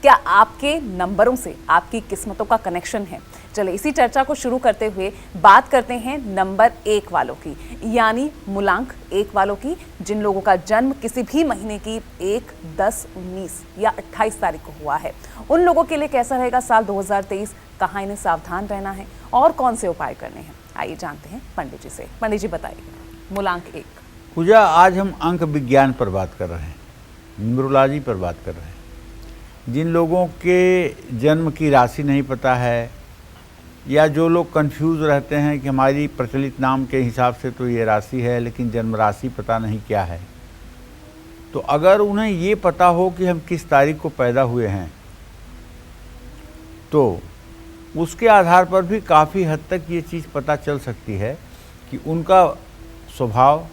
क्या आपके नंबरों से आपकी किस्मतों का कनेक्शन है? चलिए इसी चर्चा को शुरू करते हुए बात करते हैं नंबर 1 वालों की, यानी मूलांक 1 वालों की, जिन लोगों का जन्म किसी भी महीने की 1, 10, 19 या 28 तारीख को हुआ है। उन लोगों के लिए कैसा रहेगा साल 2023, कहाँ इन्हें सावधान रहना है और कौन से उपाय करने हैं, आइए जानते हैं पंडित जी से। पंडित जी बताइए, मूलांक 1। पूजा, आज हम अंक विज्ञान पर बात कर रहे हैं, न्यूमरोलॉजी पर बात कर रहे हैं। जिन लोगों के जन्म की राशि नहीं पता है या जो लोग कंफ्यूज रहते हैं कि हमारी प्रचलित नाम के हिसाब से तो ये राशि है लेकिन जन्म राशि पता नहीं क्या है, तो अगर उन्हें ये पता हो कि हम किस तारीख को पैदा हुए हैं तो उसके आधार पर भी काफ़ी हद तक ये चीज़ पता चल सकती है कि उनका स्वभाव,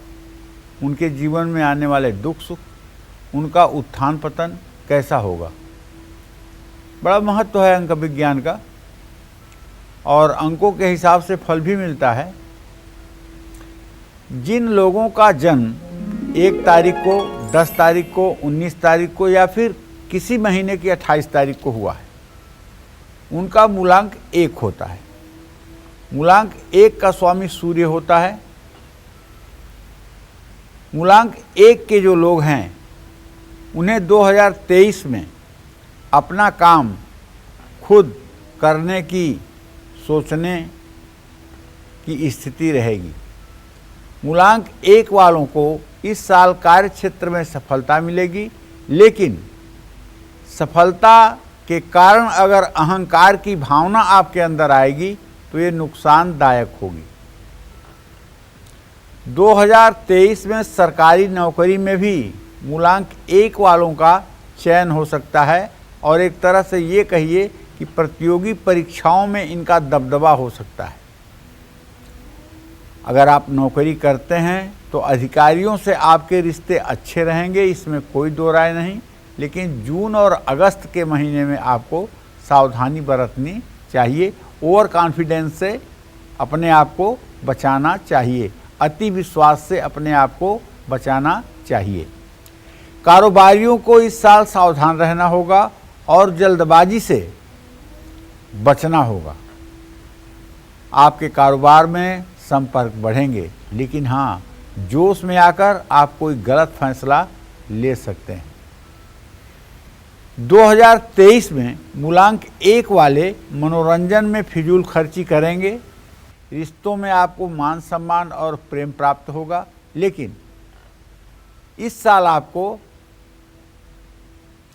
उनके जीवन में आने वाले दुख सुख, उनका उत्थान पतन कैसा होगा। बड़ा महत्व है अंक विज्ञान का और अंकों के हिसाब से फल भी मिलता है। जिन लोगों का जन्म 1 तारीख को, 10 तारीख को, 19 तारीख को या फिर किसी महीने की 28 तारीख को हुआ है, उनका मूलांक 1 होता है। मूलांक 1 का स्वामी सूर्य होता है। मूलांक 1 के जो लोग हैं उन्हें 2023 में अपना काम खुद करने की, सोचने की स्थिति रहेगी। मूलांक 1 वालों को इस साल कार्य क्षेत्र में सफलता मिलेगी, लेकिन सफलता के कारण अगर अहंकार की भावना आपके अंदर आएगी तो ये नुकसानदायक होगी। 2023 में सरकारी नौकरी में भी मूलांक 1 वालों का चयन हो सकता है और एक तरह से ये कहिए कि प्रतियोगी परीक्षाओं में इनका दबदबा हो सकता है। अगर आप नौकरी करते हैं तो अधिकारियों से आपके रिश्ते अच्छे रहेंगे, इसमें कोई दो राय नहीं, लेकिन जून और अगस्त के महीने में आपको सावधानी बरतनी चाहिए। ओवर कॉन्फिडेंस से अपने आप को बचाना चाहिए, अति विश्वास से अपने आप को बचाना चाहिए। कारोबारियों को इस साल सावधान रहना होगा और जल्दबाजी से बचना होगा। आपके कारोबार में संपर्क बढ़ेंगे, लेकिन हाँ, जोश में आकर आप कोई गलत फैसला ले सकते हैं। 2023 में मूलांक 1 वाले मनोरंजन में फिजूल खर्ची करेंगे। रिश्तों में आपको मान सम्मान और प्रेम प्राप्त होगा, लेकिन इस साल आपको,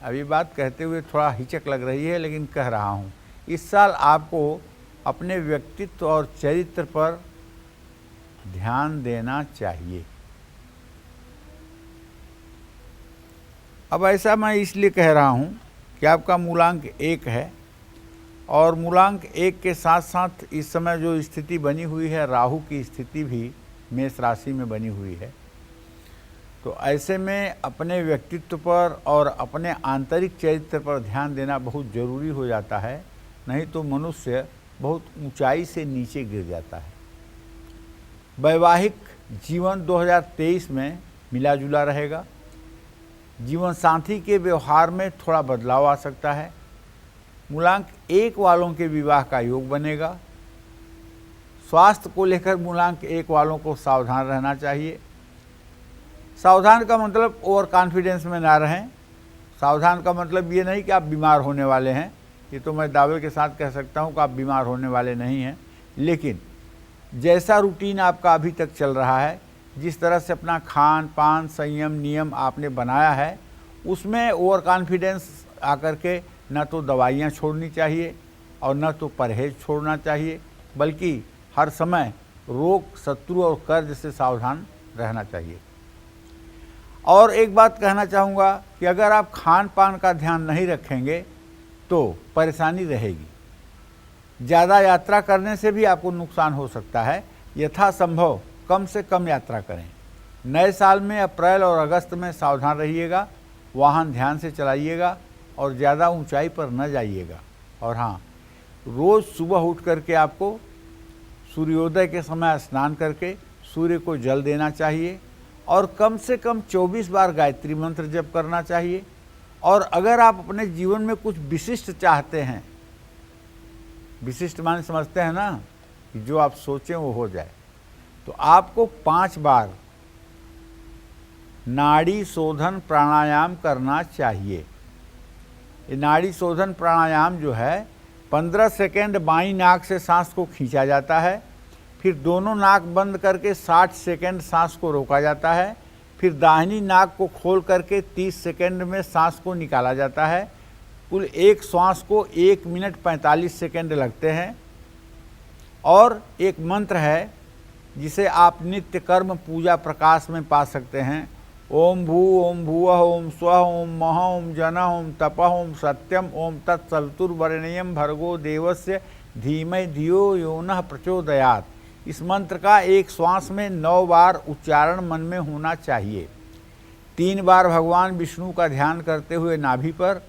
अभी बात कहते हुए थोड़ा हिचक लग रही है लेकिन कह रहा हूँ, इस साल आपको अपने व्यक्तित्व और चरित्र पर ध्यान देना चाहिए। अब ऐसा मैं इसलिए कह रहा हूँ कि आपका मूलांक 1 है और मूलांक 1 के साथ साथ इस समय जो स्थिति बनी हुई है, राहु की स्थिति भी मेष राशि में बनी हुई है। तो ऐसे में अपने व्यक्तित्व पर और अपने आंतरिक चरित्र पर ध्यान देना बहुत ज़रूरी हो जाता है, नहीं तो मनुष्य बहुत ऊंचाई से नीचे गिर जाता है। वैवाहिक जीवन 2023 में मिला जुला रहेगा। जीवन साथी के व्यवहार में थोड़ा बदलाव आ सकता है। मूलांक 1 वालों के विवाह का योग बनेगा। स्वास्थ्य को लेकर मूलांक 1 वालों को सावधान रहना चाहिए। सावधान का मतलब ओवर कॉन्फिडेंस में ना रहें। सावधान का मतलब ये नहीं कि आप बीमार होने वाले हैं, ये तो मैं दावे के साथ कह सकता हूँ कि आप बीमार होने वाले नहीं हैं, लेकिन जैसा रूटीन आपका अभी तक चल रहा है, जिस तरह से अपना खान पान संयम नियम आपने बनाया है, उसमें ओवर कॉन्फिडेंस आकर के न तो दवाइयाँ छोड़नी चाहिए और न तो परहेज छोड़ना चाहिए, बल्कि हर समय रोग, शत्रु और कर्ज से सावधान रहना चाहिए। और एक बात कहना चाहूँगा कि अगर आप खान पान का ध्यान नहीं रखेंगे तो परेशानी रहेगी। ज़्यादा यात्रा करने से भी आपको नुकसान हो सकता है। यथासंभव कम से कम यात्रा करें। नए साल में अप्रैल और अगस्त में सावधान रहिएगा, वाहन ध्यान से चलाइएगा और ज़्यादा ऊंचाई पर न जाइएगा। और हाँ, रोज़ सुबह उठ करके आपको सूर्योदय के समय स्नान करके सूर्य को जल देना चाहिए और कम से कम 24 बार गायत्री मंत्र जप करना चाहिए और अगर आप अपने जीवन में कुछ विशिष्ट चाहते हैं, विशिष्ट मान समझते हैं ना, कि जो आप सोचें वो हो जाए, तो आपको 5 बार नाड़ी शोधन प्राणायाम करना चाहिए। ये नाड़ी शोधन प्राणायाम जो है 15 सेकेंड बाईं नाक से सांस को खींचा जाता है, फिर दोनों नाक बंद करके 60 सेकेंड सांस को रोका जाता है, फिर दाहिनी नाक को खोल करके 30 सेकेंड में सांस को निकाला जाता है। कुल एक श्वास को 1 मिनट 45 सेकेंड लगते हैं। और एक मंत्र है जिसे आप नित्य कर्म पूजा प्रकाश में पा सकते हैं। ओम भू ओम भुवः ओम स्वः ओम महः ओम जनः ओम तपः ओम सत्यम ओम तत्सवितुर्वरेण्यं भर्गो देवस्य धीमहि धियो यो नः प्रचोदयात्। इस मंत्र का एक श्वास में 9 बार उच्चारण मन में होना चाहिए। 3 बार भगवान विष्णु का ध्यान करते हुए नाभि पर,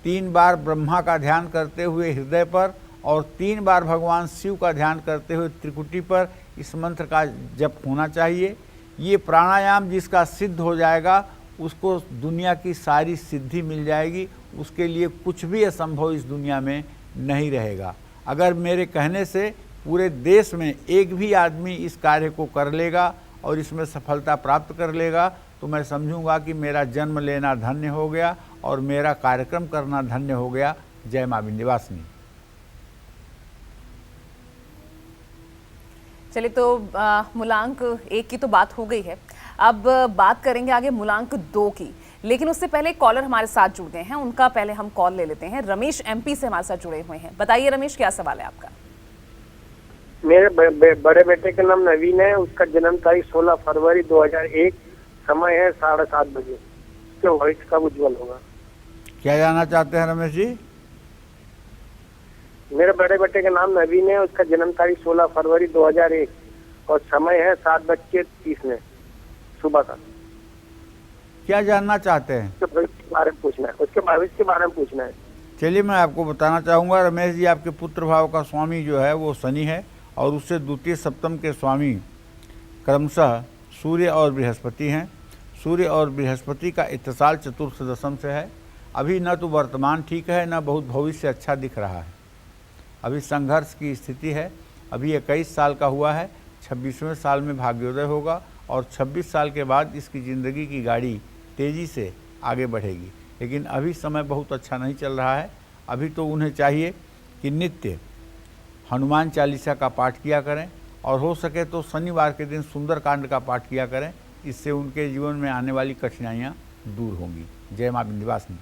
3 बार ब्रह्मा का ध्यान करते हुए हृदय पर और 3 बार भगवान शिव का ध्यान करते हुए त्रिकुटी पर इस मंत्र का जप होना चाहिए। ये प्राणायाम जिसका सिद्ध हो जाएगा उसको दुनिया की सारी सिद्धि मिल जाएगी, उसके लिए कुछ भी असंभव इस दुनिया में नहीं रहेगा। अगर मेरे कहने से पूरे देश में एक भी आदमी इस कार्य को कर लेगा और इसमें सफलता प्राप्त कर लेगा तो मैं समझूंगा कि मेरा जन्म लेना धन्य हो गया और मेरा कार्यक्रम करना धन्य हो गया। जय मां विंध्यवासिनी। चलिए, तो मूलांक 1 की तो बात हो गई है, अब बात करेंगे आगे मूलांक 2 की। लेकिन उससे पहले कॉलर हमारे साथ जुड़ गए हैं, उनका पहले हम कॉल ले लेते हैं। रमेश एमपी से हमारे साथ जुड़े हुए हैं। बताइए रमेश, क्या सवाल है आपका? मेरे बड़े बेटे का नाम नवीन है, उसका जन्म तारीख 16 फरवरी 2001, समय है 7:30 बजे। उसके भविष्य का उज्जवल होगा। क्या जानना चाहते हैं रमेश जी? मेरे बड़े बेटे का नाम नवीन है, उसका जन्म तारीख 16 फरवरी 2001 और समय है 7:30 सुबह का। क्या जानना चाहते हैं? उसके भविष्य के बारे में पूछना है, उसके भविष्य के बारे में पूछना है। चलिए, मैं आपको बताना चाहूँगा रमेश जी, आपके पुत्र भाव का स्वामी जो है वो शनि है और उससे द्वितीय सप्तम के स्वामी क्रमशः सूर्य और बृहस्पति हैं। सूर्य और बृहस्पति का इत्तिसाल चतुर्थ दशम से है। अभी न तो वर्तमान ठीक है, न बहुत भविष्य अच्छा दिख रहा है। अभी संघर्ष की स्थिति है। अभी 21 साल का हुआ है, 26वें साल में भाग्योदय होगा और 26 साल के बाद इसकी ज़िंदगी की गाड़ी तेज़ी से आगे बढ़ेगी। लेकिन अभी समय बहुत अच्छा नहीं चल रहा है। अभी तो उन्हें चाहिए कि नित्य हनुमान चालीसा का पाठ किया करें और हो सके तो शनिवार के दिन सुंदरकांड का पाठ किया करें। इससे उनके जीवन में आने वाली कठिनाइयाँ दूर होंगी। जय मां विंध्यवासिनी।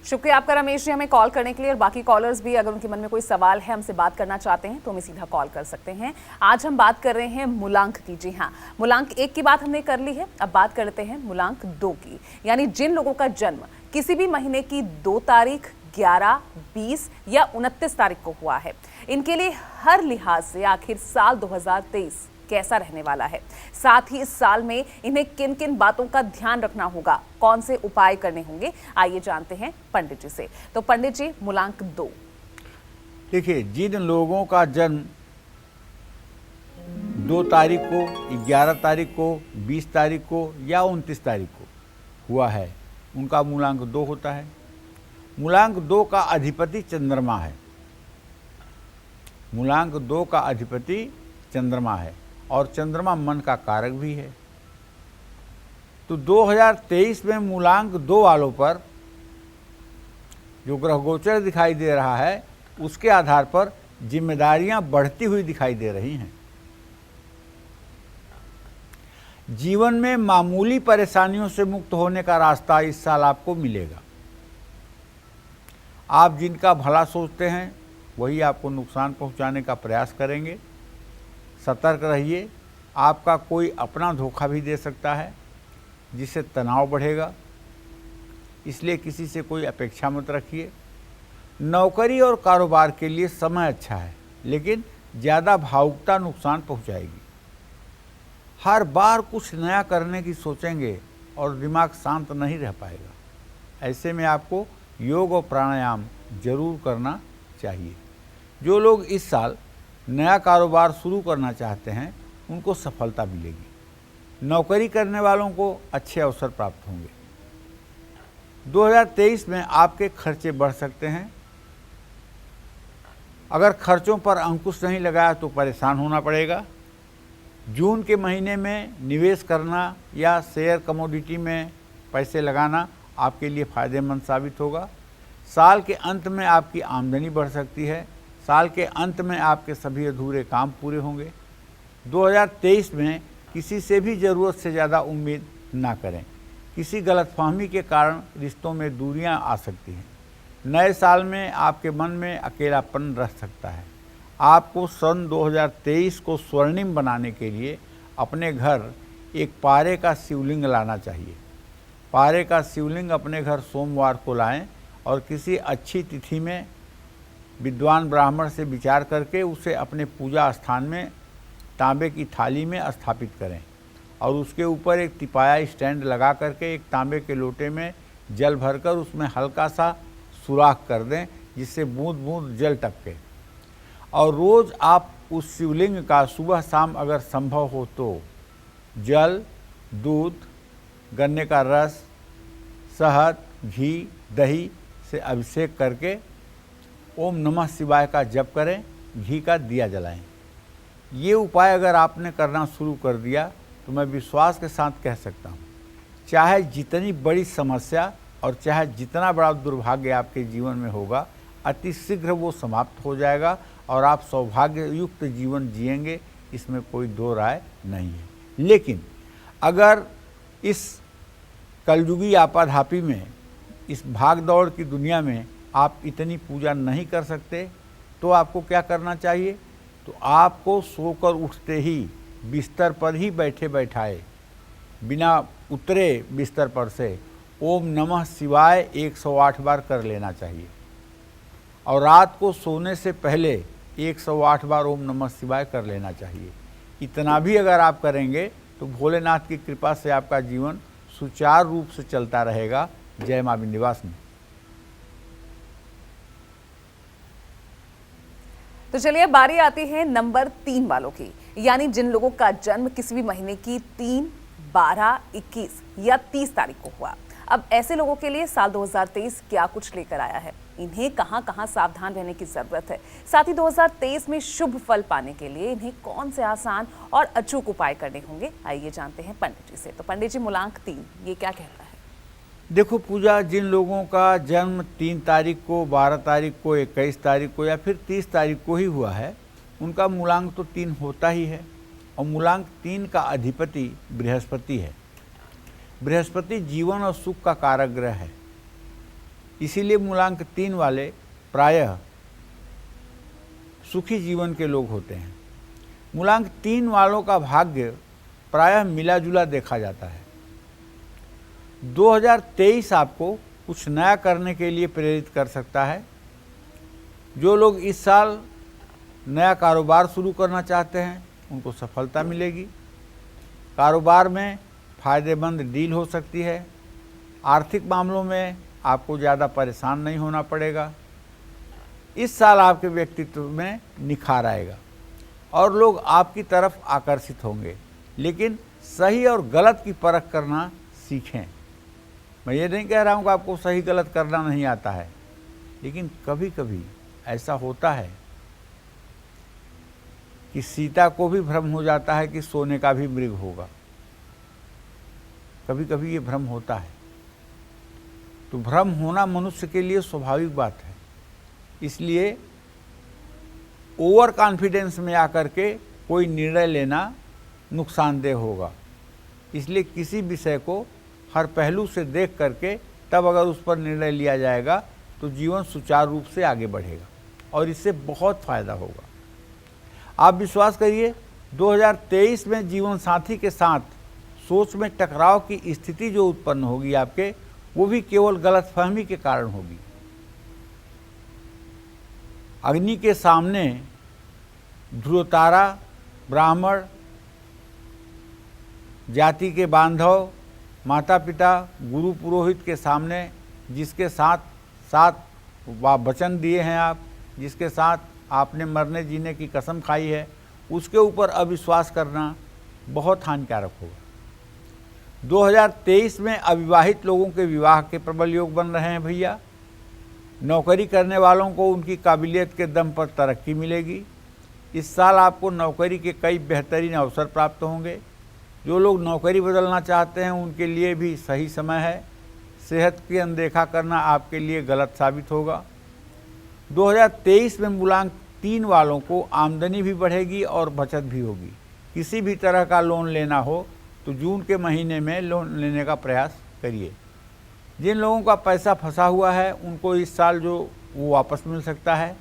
शुक्रिया आपका रमेश जी हमें कॉल करने के लिए। और बाकी कॉलर्स भी अगर उनके मन में कोई सवाल है, हमसे बात करना चाहते हैं तो हमें सीधा कॉल कर सकते हैं। आज हम बात कर रहे हैं मूलांक की। जी हाँ, मूलांक 1 की बात हमने कर ली है, अब बात करते हैं मूलांक 2 की। यानी जिन लोगों का जन्म किसी भी महीने की 2 तारीख, 11, 20 या 29 तारीख को हुआ है, इनके लिए हर लिहाज से आखिर साल 2023 कैसा रहने वाला है, साथ ही इस साल में इन्हें किन किन बातों का ध्यान रखना होगा, कौन से उपाय करने होंगे, आइए जानते हैं पंडित जी से। तो पंडित जी, मूलांक 2। देखिए, जिन लोगों का जन्म 2 तारीख को, 11 तारीख को, 20 तारीख को या 29 तारीख को हुआ है, उनका मूलांक 2 होता है। मूलांक 2 का अधिपति चंद्रमा है। मूलांक 2 का अधिपति चंद्रमा है और चंद्रमा मन का कारक भी है। तो 2023 में मूलांक 2 वालों पर जो ग्रह गोचर दिखाई दे रहा है, उसके आधार पर जिम्मेदारियां बढ़ती हुई दिखाई दे रही हैं। जीवन में मामूली परेशानियों से मुक्त होने का रास्ता इस साल आपको मिलेगा। आप जिनका भला सोचते हैं वही आपको नुकसान पहुंचाने का प्रयास करेंगे। सतर्क रहिए, आपका कोई अपना धोखा भी दे सकता है जिससे तनाव बढ़ेगा, इसलिए किसी से कोई अपेक्षा मत रखिए। नौकरी और कारोबार के लिए समय अच्छा है, लेकिन ज़्यादा भावुकता नुकसान पहुंचाएगी। हर बार कुछ नया करने की सोचेंगे और दिमाग शांत नहीं रह पाएगा। ऐसे में आपको योग और प्राणायाम जरूर करना चाहिए। जो लोग इस साल नया कारोबार शुरू करना चाहते हैं उनको सफलता मिलेगी। नौकरी करने वालों को अच्छे अवसर प्राप्त होंगे। 2023 में आपके खर्चे बढ़ सकते हैं। अगर खर्चों पर अंकुश नहीं लगाया तो परेशान होना पड़ेगा। जून के महीने में निवेश करना या शेयर कमोडिटी में पैसे लगाना आपके लिए फ़ायदेमंद साबित होगा। साल के अंत में आपकी आमदनी बढ़ सकती है। साल के अंत में आपके सभी अधूरे काम पूरे होंगे। 2023 में किसी से भी ज़रूरत से ज़्यादा उम्मीद ना करें। किसी गलतफहमी के कारण रिश्तों में दूरियां आ सकती हैं। नए साल में आपके मन में अकेलापन रह सकता है। आपको सन 2023 को स्वर्णिम बनाने के लिए अपने घर एक पारे का शिवलिंग लाना चाहिए। पारे का शिवलिंग अपने घर सोमवार को लाएं और किसी अच्छी तिथि में विद्वान ब्राह्मण से विचार करके उसे अपने पूजा स्थान में तांबे की थाली में स्थापित करें और उसके ऊपर एक तिपाया स्टैंड लगा करके एक तांबे के लोटे में जल भरकर उसमें हल्का सा सुराख कर दें जिससे बूंद बूंद जल टपके। और रोज़ आप उस शिवलिंग का सुबह शाम अगर संभव हो तो जल, दूध, गन्ने का रस, शहद, घी, दही से अभिषेक करके ओम नमः शिवाय का जप करें, घी का दिया जलाएं। ये उपाय अगर आपने करना शुरू कर दिया तो मैं विश्वास के साथ कह सकता हूँ, चाहे जितनी बड़ी समस्या और चाहे जितना बड़ा दुर्भाग्य आपके जीवन में होगा, अति शीघ्र वो समाप्त हो जाएगा और आप सौभाग्ययुक्त जीवन जिएंगे, इसमें कोई दो राय नहीं है। लेकिन अगर इस कलयुगी आपाधापी में, इस भाग दौड़ की दुनिया में आप इतनी पूजा नहीं कर सकते तो आपको क्या करना चाहिए? तो आपको सोकर उठते ही बिस्तर पर ही बैठे बैठाए बिना उतरे बिस्तर पर से ओम नमः शिवाय 108 बार कर लेना चाहिए और रात को सोने से पहले 108 बार ओम नमः शिवाय कर लेना चाहिए। इतना भी अगर आप करेंगे तो भोलेनाथ की कृपा से आपका जीवन सुचारू रूप से चलता रहेगा। जय मां विंध्यवासिनी। तो चलिए बारी आती है नंबर 3 वालों की, यानी जिन लोगों का जन्म किसी भी महीने की 3, 12, 21 या 30 तारीख को हुआ। अब ऐसे लोगों के लिए साल 2023 क्या कुछ लेकर आया है, इन्हें कहां-कहां सावधान रहने की जरूरत है, साथ ही 2023 में शुभ फल पाने के लिए इन्हें कौन से आसान और अचूक उपाय करने होंगे, आइए जानते हैं पंडित जी से। तो पंडित जी, मूलांक 3 ये क्या कहता है? देखो पूजा, जिन लोगों का जन्म 3 तारीख को, 12 तारीख को, 21 तारीख को या फिर 30 तारीख को ही हुआ है, उनका मूलांक तो 3 होता ही है और मूलांक 3 का अधिपति बृहस्पति है। बृहस्पति जीवन और सुख का कारक ग्रह है, इसीलिए मूलांक 3 वाले प्रायः सुखी जीवन के लोग होते हैं। मूलांक 3 वालों का भाग्य प्रायः मिला जुला देखा जाता है। 2023 आपको कुछ नया करने के लिए प्रेरित कर सकता है। जो लोग इस साल नया कारोबार शुरू करना चाहते हैं उनको सफलता मिलेगी। कारोबार में फ़ायदेमंद डील हो सकती है। आर्थिक मामलों में आपको ज़्यादा परेशान नहीं होना पड़ेगा। इस साल आपके व्यक्तित्व में निखार आएगा और लोग आपकी तरफ आकर्षित होंगे, लेकिन सही और गलत की परख करना सीखें। मैं ये नहीं कह रहा हूँ कि आपको सही गलत करना नहीं आता है, लेकिन कभी कभी ऐसा होता है कि सीता को भी भ्रम हो जाता है कि सोने का भी मृग होगा। कभी कभी ये भ्रम होता है, तो भ्रम होना मनुष्य के लिए स्वाभाविक बात है। इसलिए ओवर कॉन्फिडेंस में आकर के कोई निर्णय लेना नुकसानदेह होगा। इसलिए किसी विषय को हर पहलू से देख करके तब अगर उस पर निर्णय लिया जाएगा तो जीवन सुचारू रूप से आगे बढ़ेगा और इससे बहुत फ़ायदा होगा। आप विश्वास करिए, 2023 में जीवन साथी के साथ सोच में टकराव की स्थिति जो उत्पन्न होगी आपके, वो भी केवल गलतफहमी के कारण होगी। अग्नि के सामने ध्रुवतारा, ब्राह्मण जाति के बांधव, माता पिता, गुरु पुरोहित के सामने जिसके साथ वचन दिए हैं आप, जिसके साथ आपने मरने जीने की कसम खाई है, उसके ऊपर अविश्वास करना बहुत हानिकारक होगा। 2023 में अविवाहित लोगों के विवाह के प्रबल योग बन रहे हैं भैया। नौकरी करने वालों को उनकी काबिलियत के दम पर तरक्की मिलेगी। इस साल आपको नौकरी के कई बेहतरीन अवसर प्राप्त होंगे। जो लोग नौकरी बदलना चाहते हैं उनके लिए भी सही समय है। सेहत की अनदेखा करना आपके लिए गलत साबित होगा। 2023 में मूलांक 3 वालों को आमदनी भी बढ़ेगी और बचत भी होगी। किसी भी तरह का लोन लेना हो तो जून के महीने में लोन लेने का प्रयास करिए। जिन लोगों का पैसा फंसा हुआ है उनको इस साल जो वो वापस मिल सकता है।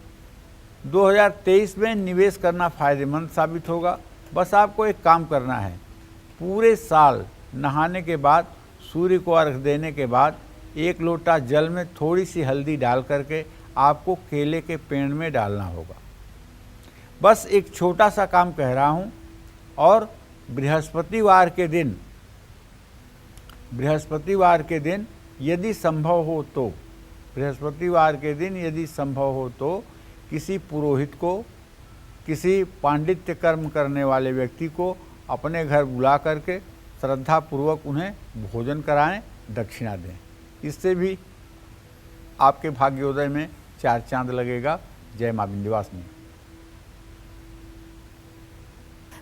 2023 में निवेश करना फ़ायदेमंद साबित होगा। बस आपको एक काम करना है, पूरे साल नहाने के बाद, सूर्य को अर्घ देने के बाद 1 लोटा जल में थोड़ी सी हल्दी डाल करके आपको केले के पेड़ में डालना होगा। बस एक छोटा सा काम कह रहा हूँ। और बृहस्पतिवार के दिन यदि संभव हो तो किसी पुरोहित को, किसी पांडित्य कर्म करने वाले व्यक्ति को अपने घर बुला करके श्रद्धापूर्वक उन्हें भोजन कराएं, दक्षिणा दें। इससे भी आपके भाग्योदय में 4 चांद लगेगा। जय मां विंध्यवासिनी।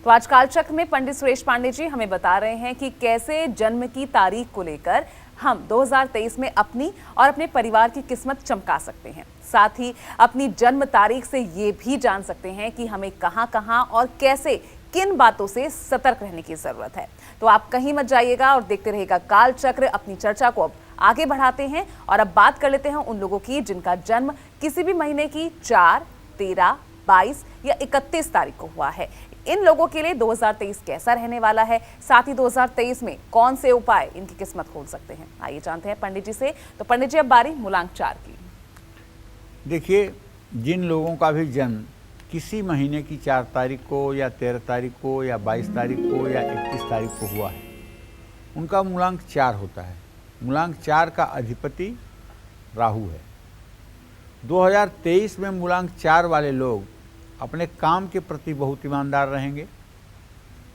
तो आज कालचक्र में पंडित सुरेश पांडे जी हमें बता रहे हैं कि कैसे जन्म की तारीख को लेकर हम 2023 में अपनी और अपने परिवार की किस्मत चमका सकते हैं। साथ ही अपनी जन्म तारीख से ये भी जान सकते हैं कि हमें कहां और कैसे किन बातों से सतर्क रहने की जरूरत है। तो आप कहीं मत जाइएगा और देखते रहिएगा कालचक्र। अपनी चर्चा को अब आगे बढ़ाते हैं और अब बात कर लेते हैं उन लोगों की जिनका जन्म किसी भी महीने की 4, 13, 22 या 31 तारीख को हुआ है। इन लोगों के लिए 2023 कैसा रहने वाला है, साथ ही 2023 में कौन से उपाय इनकी किस्मत खोल सकते हैं, आइए जानते हैं पंडित जी से। तो पंडित जी अब बारी मूलांक 4 की। देखिए, जिन लोगों का भी जन्म किसी महीने की 4 तारीख को या 13 तारीख को या 22 तारीख को या 31 तारीख को हुआ है, उनका मूलांक 4 होता है। मूलांक 4 का अधिपति राहु है। 2023 में मूलांक 4 वाले लोग अपने काम के प्रति बहुत ईमानदार रहेंगे।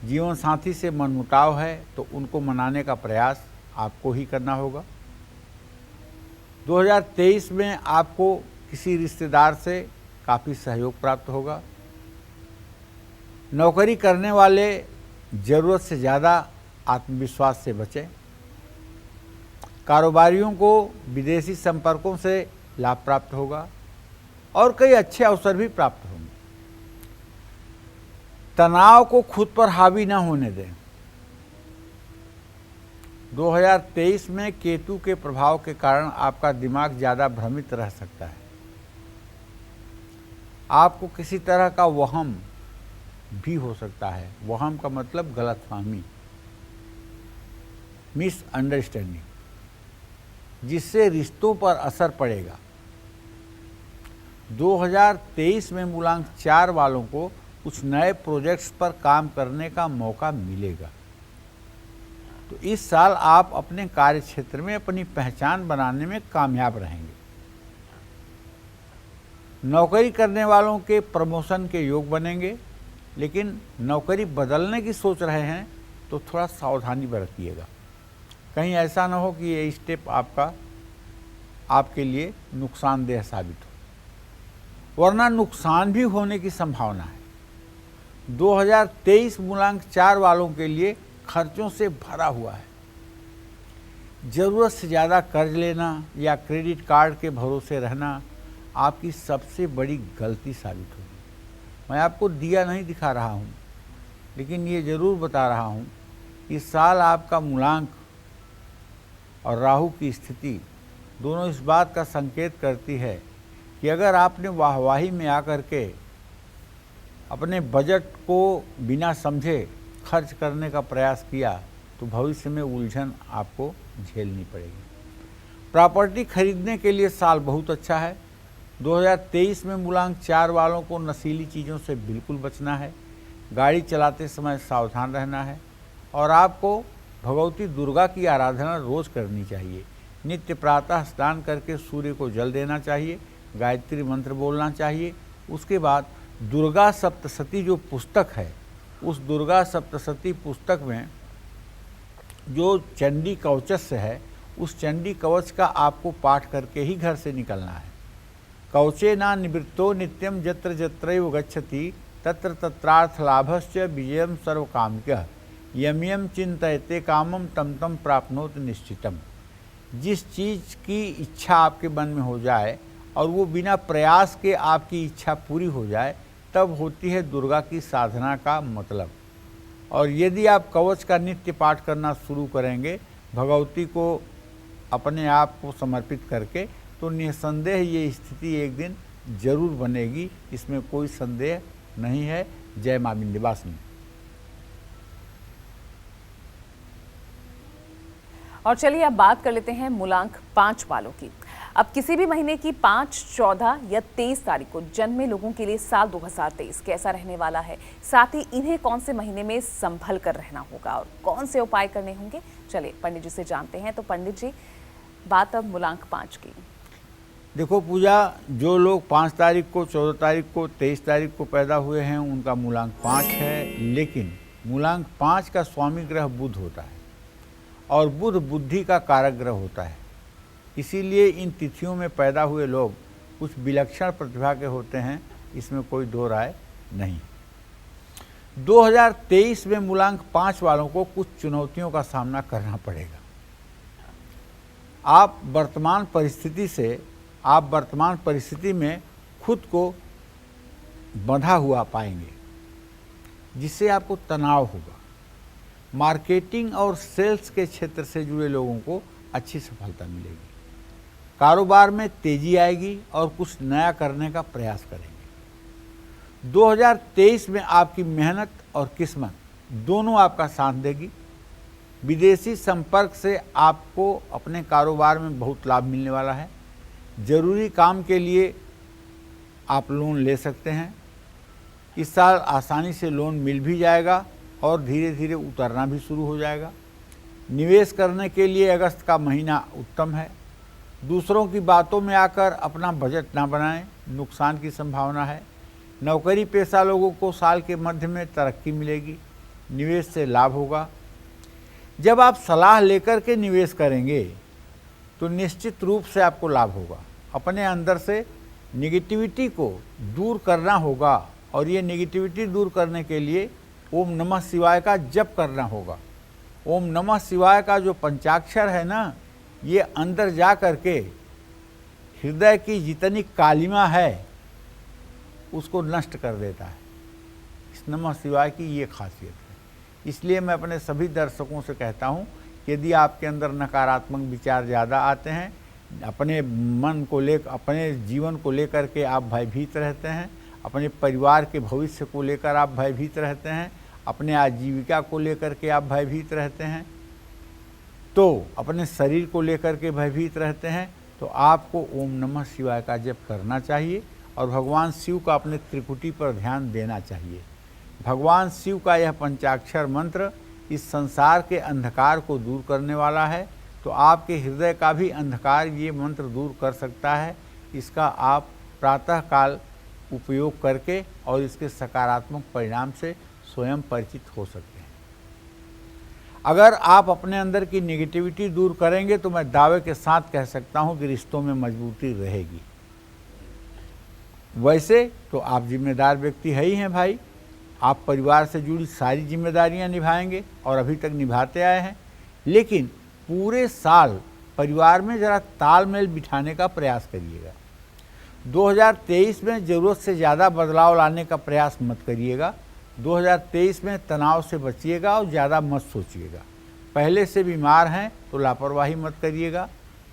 जीवन साथी से मनमुटाव है तो उनको मनाने का प्रयास आपको ही करना होगा। 2023 में आपको किसी रिश्तेदार से काफ़ी सहयोग प्राप्त होगा। नौकरी करने वाले ज़रूरत से ज़्यादा आत्मविश्वास से बचें। कारोबारियों को विदेशी संपर्कों से लाभ प्राप्त होगा और कई अच्छे अवसर भी प्राप्त होंगे। तनाव को खुद पर हावी न होने दें। 2023 में केतु के प्रभाव के कारण आपका दिमाग ज़्यादा भ्रमित रह सकता है। आपको किसी तरह का वहम भी हो सकता है। वहम का मतलब गलतफहमी, मिसअंडरस्टैंडिंग, जिससे रिश्तों पर असर पड़ेगा। 2023 में मूलांक 4 वालों को कुछ नए प्रोजेक्ट्स पर काम करने का मौका मिलेगा। तो इस साल आप अपने कार्य क्षेत्र में अपनी पहचान बनाने में कामयाब रहेंगे। नौकरी करने वालों के प्रमोशन के योग बनेंगे, लेकिन नौकरी बदलने की सोच रहे हैं तो थोड़ा सावधानी बरतिएगा। कहीं ऐसा ना हो कि ये स्टेप आपके लिए नुकसानदेह साबित हो, वरना नुकसान भी होने की संभावना है। 2023 मूलांक 4 वालों के लिए खर्चों से भरा हुआ है। ज़रूरत से ज़्यादा कर्ज लेना या क्रेडिट कार्ड के भरोसे रहना आपकी सबसे बड़ी गलती साबित होगी। मैं आपको दिया नहीं दिखा रहा हूँ, लेकिन ये ज़रूर बता रहा हूँ कि इस साल आपका मूलांक और राहु की स्थिति दोनों इस बात का संकेत करती है कि अगर आपने वाहवाही में आकर के अपने बजट को बिना समझे खर्च करने का प्रयास किया तो भविष्य में उलझन आपको झेलनी पड़ेगी। प्रॉपर्टी खरीदने के लिए साल बहुत अच्छा है। 2023 में मूलांक 4 वालों को नशीली चीज़ों से बिल्कुल बचना है। गाड़ी चलाते समय सावधान रहना है और आपको भगवती दुर्गा की आराधना रोज़ करनी चाहिए। नित्य प्रातः स्नान करके सूर्य को जल देना चाहिए, गायत्री मंत्र बोलना चाहिए। उसके बाद दुर्गा सप्तशती जो पुस्तक है, उस दुर्गा सप्तशती पुस्तक में जो चंडी कवचस्य है, उस चंडी कवच का आपको पाठ करके ही घर से निकलना है। कवचे ना निवृत्तो नित्यम जत्र जत्रैव गच्छति तत्र तत्रार्थ लाभश्च विजयम सर्वकाम्यः यम यम चिंतयते कामम तम तम प्राप्नोति निश्चितम। जिस चीज़ की इच्छा आपके मन में हो जाए और वो बिना प्रयास के आपकी इच्छा पूरी हो जाए, तब होती है दुर्गा की साधना का मतलब। और यदि आप कवच का नित्य पाठ करना शुरू करेंगे भगवती को अपने आप को समर्पित करके, तो निसंदेह ये स्थिति एक दिन जरूर बनेगी, इसमें कोई संदेह नहीं है। जय मां विंध्यवासिनी। और चलिए अब बात कर लेते हैं मूलांक 5 वालों की। अब किसी भी महीने की 5, 14 या 23 तारीख को जन्मे लोगों के लिए साल 2023 कैसा रहने वाला है, साथ ही इन्हें कौन से महीने में संभल कर रहना होगा और कौन से उपाय करने होंगे, चलिए पंडित जी से जानते हैं। तो पंडित जी, बात अब मूलांक 5 की। देखो पूजा, जो लोग 5 तारीख को, 14 तारीख को, 23 तारीख को पैदा हुए हैं उनका मूलांक 5 है, लेकिन मूलांक 5 का स्वामी ग्रह बुध होता है और बुध बुद्धि का कारक ग्रह होता है। इसीलिए इन तिथियों में पैदा हुए लोग कुछ विलक्षण प्रतिभा के होते हैं, इसमें कोई दो राय नहीं। 2023 में मूलांक 5 वालों को कुछ चुनौतियों का सामना करना पड़ेगा। आप वर्तमान परिस्थिति में खुद को बंधा हुआ पाएंगे, जिससे आपको तनाव होगा। मार्केटिंग और सेल्स के क्षेत्र से जुड़े लोगों को अच्छी सफलता मिलेगी। कारोबार में तेजी आएगी और कुछ नया करने का प्रयास करेंगे। 2023 में आपकी मेहनत और किस्मत दोनों आपका साथ देगी। विदेशी संपर्क से आपको अपने कारोबार में बहुत लाभ मिलने वाला है। जरूरी काम के लिए आप लोन ले सकते हैं। इस साल आसानी से लोन मिल भी जाएगा और धीरे धीरे उतरना भी शुरू हो जाएगा। निवेश करने के लिए अगस्त का महीना उत्तम है। दूसरों की बातों में आकर अपना बजट ना बनाएं, नुकसान की संभावना है। नौकरी पेशा लोगों को साल के मध्य में तरक्की मिलेगी, निवेश से लाभ होगा। जब आप सलाह लेकर के निवेश करेंगे तो निश्चित रूप से आपको लाभ होगा। अपने अंदर से निगेटिविटी को दूर करना होगा और ये निगेटिविटी दूर करने के लिए ओम नमः शिवाय का जप करना होगा। ओम नमः शिवाय का जो पंचाक्षर है ना, ये अंदर जा करके हृदय की जितनी कालिमा है उसको नष्ट कर देता है। इस नमः शिवाय की ये खासियत है। इसलिए मैं अपने सभी दर्शकों से कहता हूँ, यदि आपके अंदर नकारात्मक विचार ज़्यादा आते हैं, अपने मन को लेकर, अपने जीवन को लेकर के आप भयभीत रहते हैं, अपने परिवार के भविष्य को लेकर आप भयभीत रहते हैं, अपने आजीविका को लेकर के आप भयभीत रहते हैं, तो अपने शरीर को लेकर के भयभीत रहते हैं, तो आपको ओम नमः शिवाय का जप करना चाहिए और भगवान शिव का अपने त्रिकुटी पर ध्यान देना चाहिए। भगवान शिव का यह पंचाक्षर मंत्र इस संसार के अंधकार को दूर करने वाला है, तो आपके हृदय का भी अंधकार ये मंत्र दूर कर सकता है। इसका आप प्रातःकाल उपयोग करके और इसके सकारात्मक परिणाम से स्वयं परिचित हो सकते हैं। अगर आप अपने अंदर की नेगेटिविटी दूर करेंगे तो मैं दावे के साथ कह सकता हूं कि रिश्तों में मजबूती रहेगी। वैसे तो आप जिम्मेदार व्यक्ति है ही हैं भाई, आप परिवार से जुड़ी सारी जिम्मेदारियां निभाएंगे और अभी तक निभाते आए हैं, लेकिन पूरे साल परिवार में ज़रा तालमेल बिठाने का प्रयास करिएगा। 2023 में ज़रूरत से ज़्यादा बदलाव लाने का प्रयास मत करिएगा। 2023 में तनाव से बचिएगा और ज़्यादा मत सोचिएगा। पहले से बीमार हैं तो लापरवाही मत करिएगा।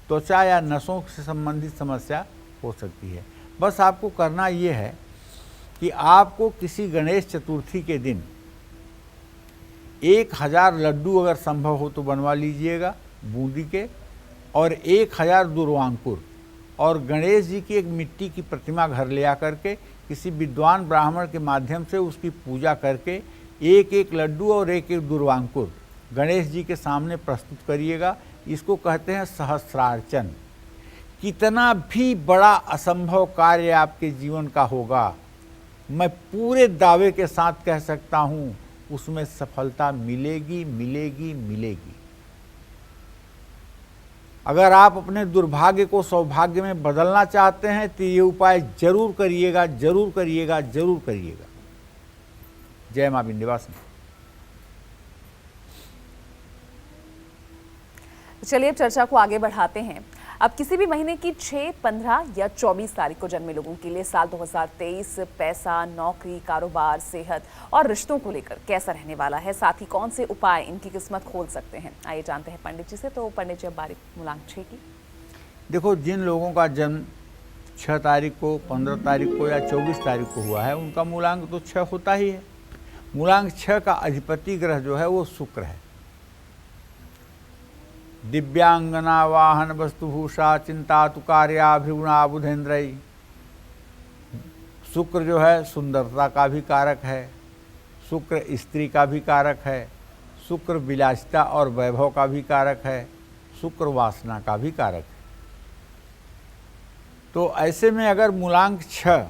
त्वचा या नसों से संबंधित समस्या हो सकती है। बस आपको करना ये है कि आपको किसी गणेश चतुर्थी के दिन 1000 लड्डू अगर संभव हो तो बनवा लीजिएगा बूंदी के, और 1000 दूर्वांकुर, और गणेश जी की एक मिट्टी की प्रतिमा घर ले आकर के किसी विद्वान ब्राह्मण के माध्यम से उसकी पूजा करके 1-1 लड्डू और 1-1 दूर्वांकुर गणेश जी के सामने प्रस्तुत करिएगा। इसको कहते हैं सहस्रार्चन। कितना भी बड़ा असंभव कार्य आपके जीवन का होगा, मैं पूरे दावे के साथ कह सकता हूँ उसमें सफलता मिलेगी मिलेगी मिलेगी। अगर आप अपने दुर्भाग्य को सौभाग्य में बदलना चाहते हैं तो ये उपाय जरूर करिएगा, जरूर करिएगा, जरूर करिएगा। जय मां विंध्यवासिनी। चलिए अब चर्चा को आगे बढ़ाते हैं। अब किसी भी महीने की 6, 15 या 24 तारीख को जन्मे लोगों के लिए साल 2023 पैसा, नौकरी, कारोबार, सेहत और रिश्तों को लेकर कैसा रहने वाला है, साथ ही कौन से उपाय इनकी किस्मत खोल सकते हैं, आइए जानते हैं पंडित जी से। तो पंडित जी अब बारी मूलांक 6 की। देखो, जिन लोगों का जन्म 6 तारीख को, 15 तारीख को या 24 तारीख को हुआ है, उनका मूलांक तो 6 होता ही है। मूलांक 6 का अधिपति ग्रह जो है वो शुक्र है। दिव्यांगना वाहन वस्तुभूषा चिंता तुकार्या भृगुणा बुधेन्द्रई। शुक्र जो है सुंदरता का भी कारक है, शुक्र स्त्री का भी कारक है, शुक्र विलासिता और वैभव का भी कारक है, शुक्र वासना का भी कारक है। तो ऐसे में अगर मूलांक 6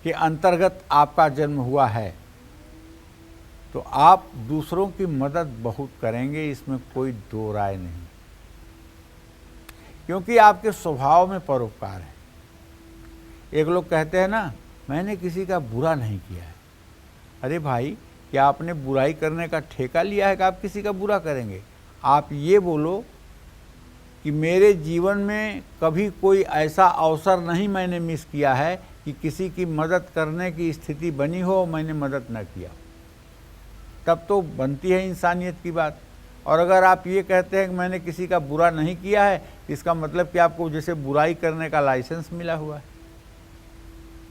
के अंतर्गत आपका जन्म हुआ है तो आप दूसरों की मदद बहुत करेंगे, इसमें कोई दो राय नहीं, क्योंकि आपके स्वभाव में परोपकार है। एक लोग कहते हैं ना, मैंने किसी का बुरा नहीं किया है। अरे भाई, क्या आपने बुराई करने का ठेका लिया है कि आप किसी का बुरा करेंगे? आप ये बोलो कि मेरे जीवन में कभी कोई ऐसा अवसर नहीं मैंने मिस किया है कि किसी की मदद करने की स्थिति बनी हो, मैंने मदद न किया, तब तो बनती है इंसानियत की बात। और अगर आप ये कहते हैं कि मैंने किसी का बुरा नहीं किया है, इसका मतलब कि आपको जैसे बुराई करने का लाइसेंस मिला हुआ है।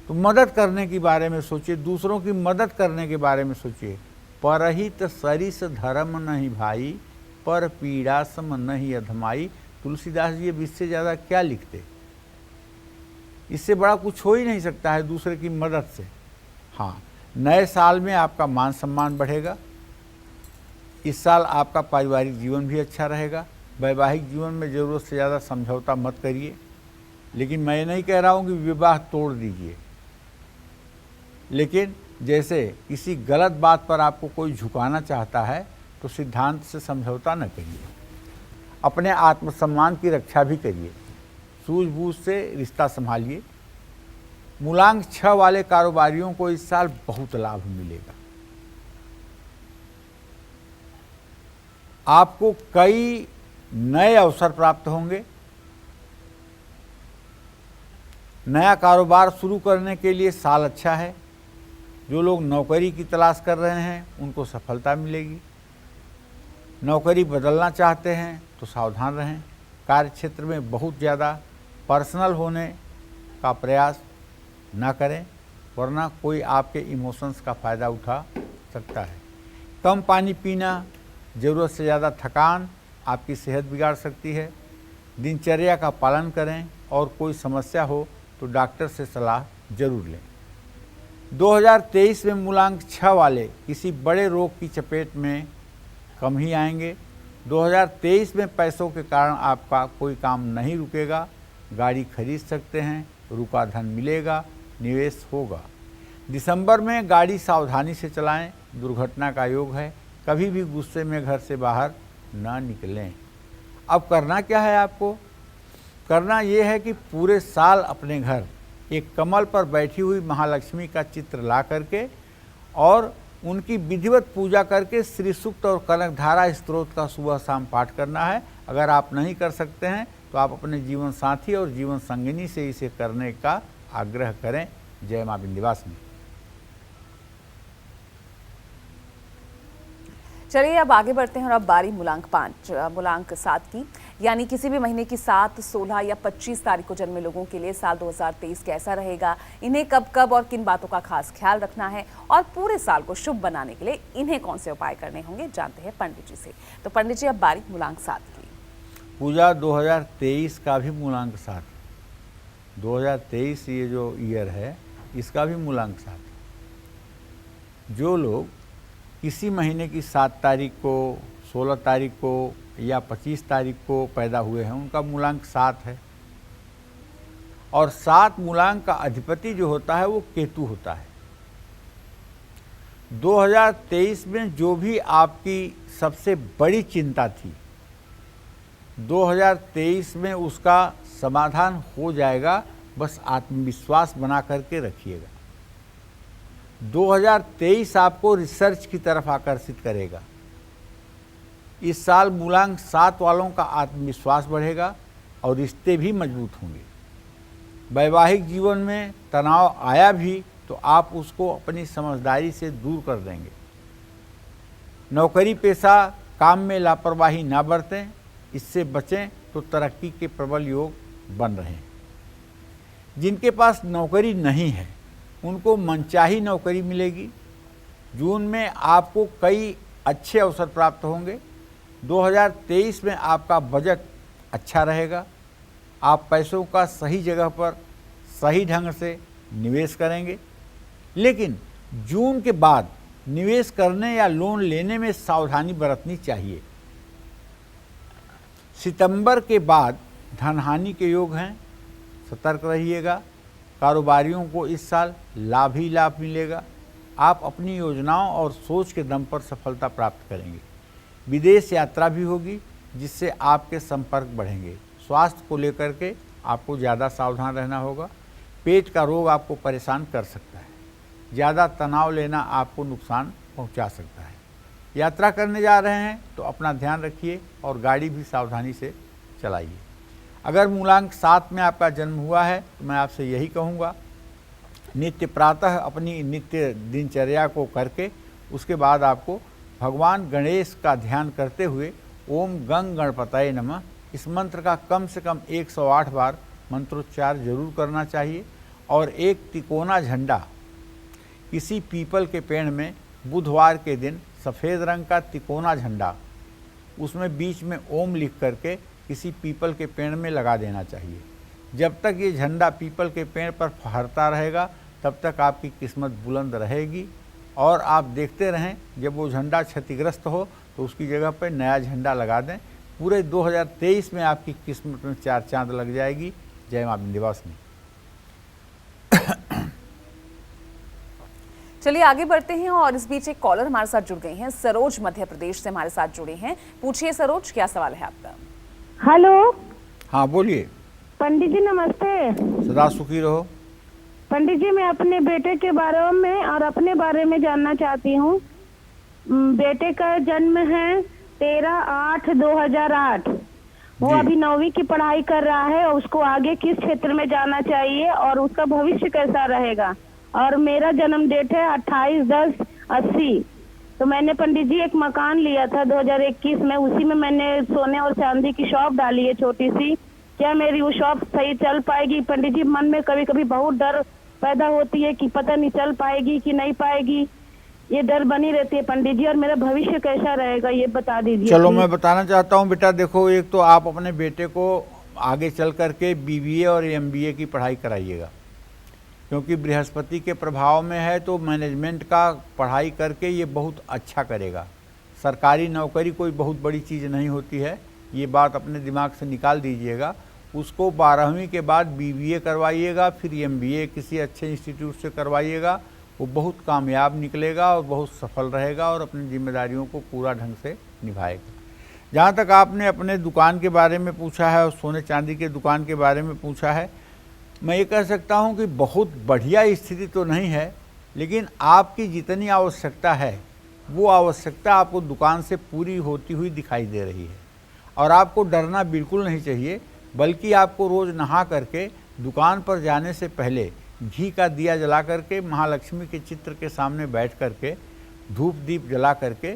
तो मदद करने के बारे में सोचिए, दूसरों की मदद करने के बारे में सोचिए। परहित सरिस धर्म नहीं भाई, पर पीड़ा सम नहीं अधमाई। तुलसीदास जी अब इससे ज़्यादा क्या लिखते? इससे बड़ा कुछ हो ही नहीं सकता है दूसरे की मदद से। हाँ, नए साल में आपका मान सम्मान बढ़ेगा। इस साल आपका पारिवारिक जीवन भी अच्छा रहेगा। वैवाहिक जीवन में ज़रूरत से ज़्यादा समझौता मत करिए, लेकिन मैं नहीं कह रहा हूँ कि विवाह तोड़ दीजिए, लेकिन जैसे किसी गलत बात पर आपको कोई झुकाना चाहता है तो सिद्धांत से समझौता न करिए। अपने आत्मसम्मान की रक्षा भी करिए, सूझबूझ से रिश्ता संभालिए। मूलांक 6 वाले कारोबारियों को इस साल बहुत लाभ मिलेगा। आपको कई नए अवसर प्राप्त होंगे। नया कारोबार शुरू करने के लिए साल अच्छा है। जो लोग नौकरी की तलाश कर रहे हैं उनको सफलता मिलेगी। नौकरी बदलना चाहते हैं तो सावधान रहें। कार्य क्षेत्र में बहुत ज़्यादा पर्सनल होने का प्रयास ना करें, वरना कोई आपके इमोशंस का फ़ायदा उठा सकता है। कम पानी पीना, ज़रूरत से ज़्यादा थकान आपकी सेहत बिगाड़ सकती है। दिनचर्या का पालन करें और कोई समस्या हो तो डॉक्टर से सलाह जरूर लें। 2023 में मूलांक 6 वाले किसी बड़े रोग की चपेट में कम ही आएंगे। 2023 में पैसों के कारण आपका कोई काम नहीं रुकेगा। गाड़ी खरीद सकते हैं, रुका धन मिलेगा, निवेश होगा। दिसंबर में गाड़ी सावधानी से चलाएं, दुर्घटना का योग है। कभी भी गुस्से में घर से बाहर ना निकलें। अब करना क्या है आपको? करना ये है कि पूरे साल अपने घर एक कमल पर बैठी हुई महालक्ष्मी का चित्र ला करके और उनकी विधिवत पूजा करके श्री सूक्त और कनकधारा स्त्रोत का सुबह शाम पाठ करना है। अगर आप नहीं कर सकते हैं तो आप अपने जीवन साथी और जीवन संगिनी से इसे करने का आग्रह करें। जय मां विंध्यवासिनी। चलिए अब आगे बढ़ते हैं और अब बारी मूलांक 5 मूलांक 7 की, यानी किसी भी महीने की 7, 16 या 25 तारीख को जन्मे लोगों के लिए साल 2023 कैसा रहेगा, इन्हें कब कब और किन बातों का खास ख्याल रखना है और पूरे साल को शुभ बनाने के लिए इन्हें कौन से उपाय करने होंगे, जानते हैं पंडित जी से। तो पंडित जी अब बारी मूलांक 7 की। पूजा 2023 का भी मूलांक 7, 2023 ये जो ईयर है इसका भी मूलांक 7। जो लोग किसी महीने की 7 तारीख को, 16 तारीख को या 25 तारीख को पैदा हुए हैं उनका मूलांक 7 है। और 7 मूलांक का अधिपति जो होता है वो केतु होता है। 2023 में जो भी आपकी सबसे बड़ी चिंता थी 2023 में उसका समाधान हो जाएगा, बस आत्मविश्वास बना करके रखिएगा। 2023 आपको रिसर्च की तरफ आकर्षित करेगा। इस साल मूलांक 7 वालों का आत्मविश्वास बढ़ेगा और रिश्ते भी मजबूत होंगे। वैवाहिक जीवन में तनाव आया भी तो आप उसको अपनी समझदारी से दूर कर देंगे। नौकरी पेशा काम में लापरवाही ना बरतें, इससे बचें तो तरक्की के प्रबल योग बन रहे हैं। जिनके पास नौकरी नहीं है उनको मनचाही नौकरी मिलेगी। जून में आपको कई अच्छे अवसर प्राप्त होंगे। 2023 में आपका बजट अच्छा रहेगा। आप पैसों का सही जगह पर सही ढंग से निवेश करेंगे, लेकिन जून के बाद निवेश करने या लोन लेने में सावधानी बरतनी चाहिए। सितंबर के बाद धनहानि के योग हैं, सतर्क रहिएगा। कारोबारियों को इस साल लाभ ही लाभ मिलेगा। आप अपनी योजनाओं और सोच के दम पर सफलता प्राप्त करेंगे। विदेश यात्रा भी होगी, जिससे आपके संपर्क बढ़ेंगे। स्वास्थ्य को लेकर के आपको ज़्यादा सावधान रहना होगा। पेट का रोग आपको परेशान कर सकता है। ज़्यादा तनाव लेना आपको नुकसान पहुंचा सकता है। यात्रा करने जा रहे हैं तो अपना ध्यान रखिए और गाड़ी भी सावधानी से चलाइए। अगर मूलांक 7 में आपका जन्म हुआ है तो मैं आपसे यही कहूँगा, नित्य प्रातः अपनी नित्य दिनचर्या को करके उसके बाद आपको भगवान गणेश का ध्यान करते हुए ओम गंग गणपतये नमः इस मंत्र का कम से कम 108 बार मंत्रोच्चार जरूर करना चाहिए। और एक तिकोना झंडा किसी पीपल के पेड़ में बुधवार के दिन सफ़ेद रंग का तिकोना झंडा, उसमें बीच में ओम लिख करके किसी पीपल के पेड़ में लगा देना चाहिए। जब तक ये झंडा पीपल के पेड़ पर फहरता रहेगा तब तक आपकी किस्मत बुलंद रहेगी। और आप देखते रहें, जब वो झंडा क्षतिग्रस्त हो तो उसकी जगह पर नया झंडा लगा दें। पूरे 2023 में आपकी किस्मत में 4 चांद लग जाएगी। जय मां विंध्यवासिनी। चलिए आगे बढ़ते हैं और इस बीच एक कॉलर हमारे साथ जुड़ गए हैं। सरोज मध्य प्रदेश से हमारे साथ जुड़े हैं। पूछिए सरोज, क्या सवाल है आपका? हेलो। हाँ बोलिए। पंडित जी नमस्ते। सदा सुखी रहो। पंडित जी, मैं अपने बेटे के बारे में और अपने बारे में जानना चाहती हूँ। बेटे का जन्म है 13/8/2008। वो जी। अभी 9वीं की पढ़ाई कर रहा है और उसको आगे किस क्षेत्र में जाना चाहिए और उसका भविष्य कैसा रहेगा। और मेरा जन्म डेट है 28/10/80। तो मैंने पंडित जी एक मकान लिया था 2021 में, उसी में मैंने सोने और चांदी की शॉप डाली है छोटी सी। क्या मेरी वो शॉप सही चल पाएगी? पंडित जी, मन में कभी कभी बहुत डर पैदा होती है कि पता नहीं चल पाएगी कि नहीं पाएगी, ये डर बनी रहती है पंडित जी। और मेरा भविष्य कैसा रहेगा ये बता दीजिए। चलो मैं बताना चाहता हूँ बेटा, देखो, एक तो आप अपने बेटे को आगे चल करके BBA और MBA की पढ़ाई कराइएगा, क्योंकि बृहस्पति के प्रभाव में है तो मैनेजमेंट का पढ़ाई करके ये बहुत अच्छा करेगा। सरकारी नौकरी कोई बहुत बड़ी चीज़ नहीं होती है, ये बात अपने दिमाग से निकाल दीजिएगा। उसको 12वीं के बाद BBA करवाइएगा, फिर MBA किसी अच्छे इंस्टीट्यूट से करवाइएगा। वो बहुत कामयाब निकलेगा और बहुत सफल रहेगा और अपनी जिम्मेदारियों को पूरा ढंग से निभाएगा। जहाँ तक आपने अपने दुकान के बारे में पूछा है और सोने चांदी के दुकान के बारे में पूछा है, मैं ये कह सकता हूँ कि बहुत बढ़िया स्थिति तो नहीं है, लेकिन आपकी जितनी आवश्यकता है वो आवश्यकता आपको दुकान से पूरी होती हुई दिखाई दे रही है। और आपको डरना बिल्कुल नहीं चाहिए, बल्कि आपको रोज़ नहा करके दुकान पर जाने से पहले घी का दिया जला करके महालक्ष्मी के चित्र के सामने बैठ करके धूप दीप जला करके